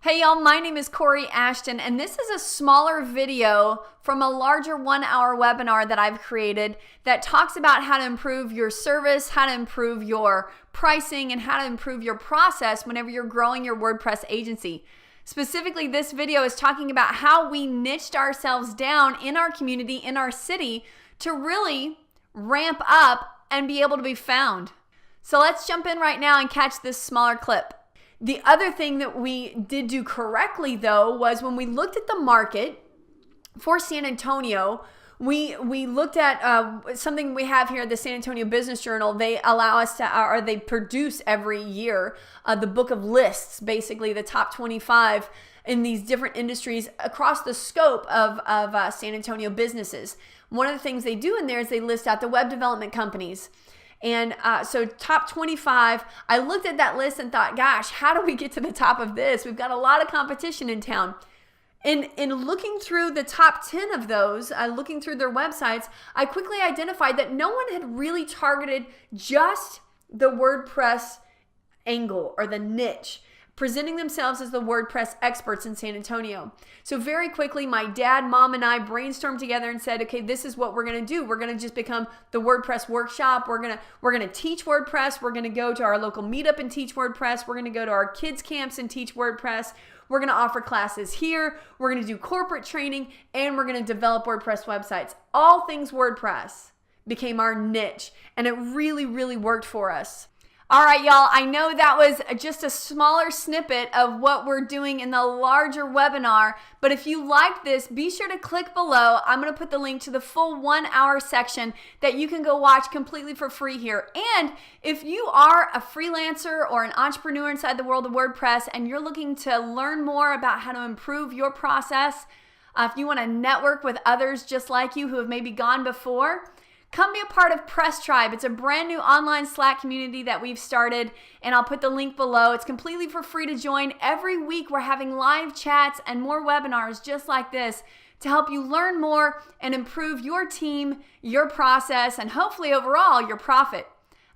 Hey y'all, my name is Kori Ashton, and this is a smaller video from a larger 1-hour webinar that I've created that talks about how to improve your service, how to improve your pricing, and how to improve your process whenever you're growing your WordPress agency. Specifically, this video is talking about how we niched ourselves down in our community, in our city, to really ramp up and be able to be found. So let's jump in right now and catch this smaller clip. The other thing that we did do correctly, though, was when we looked at the market for San Antonio, we looked at something we have here, the San Antonio Business Journal. They allow us to, or they produce every year, the book of lists, basically the top 25 in these different industries across the scope of San Antonio businesses. One of the things they do in there is they list out the web development companies. And so top 25, I looked at that list and thought, gosh, how do we get to the top of this? We've got a lot of competition in town. In looking through the top 10 of those, looking through their websites, I quickly identified that no one had really targeted just the WordPress angle or the niche, presenting themselves as the WordPress experts in San Antonio. So very quickly, my dad, mom, and I brainstormed together and said, okay, this is what we're going to do. We're going to just become the WordPress workshop. We're going to teach WordPress. We're going to go to our local meetup and teach WordPress. We're going to go to our kids' camps and teach WordPress. We're going to offer classes here. We're going to do corporate training, and we're going to develop WordPress websites. All things WordPress became our niche, and it really, really worked for us. All right, y'all, I know that was just a smaller snippet of what we're doing in the larger webinar, but if you liked this, be sure to click below. I'm going to put the link to the full 1-hour section that you can go watch completely for free here. And if you are a freelancer or an entrepreneur inside the world of WordPress and you're looking to learn more about how to improve your process, if you want to network with others just like you who have maybe gone before, come be a part of Press Tribe. It's a brand new online Slack community that we've started, and I'll put the link below. It's completely for free to join. Every week we're having live chats and more webinars just like this to help you learn more and improve your team, your process, and hopefully overall your profit.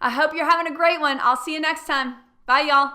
I hope you're having a great one. I'll see you next time. Bye, y'all.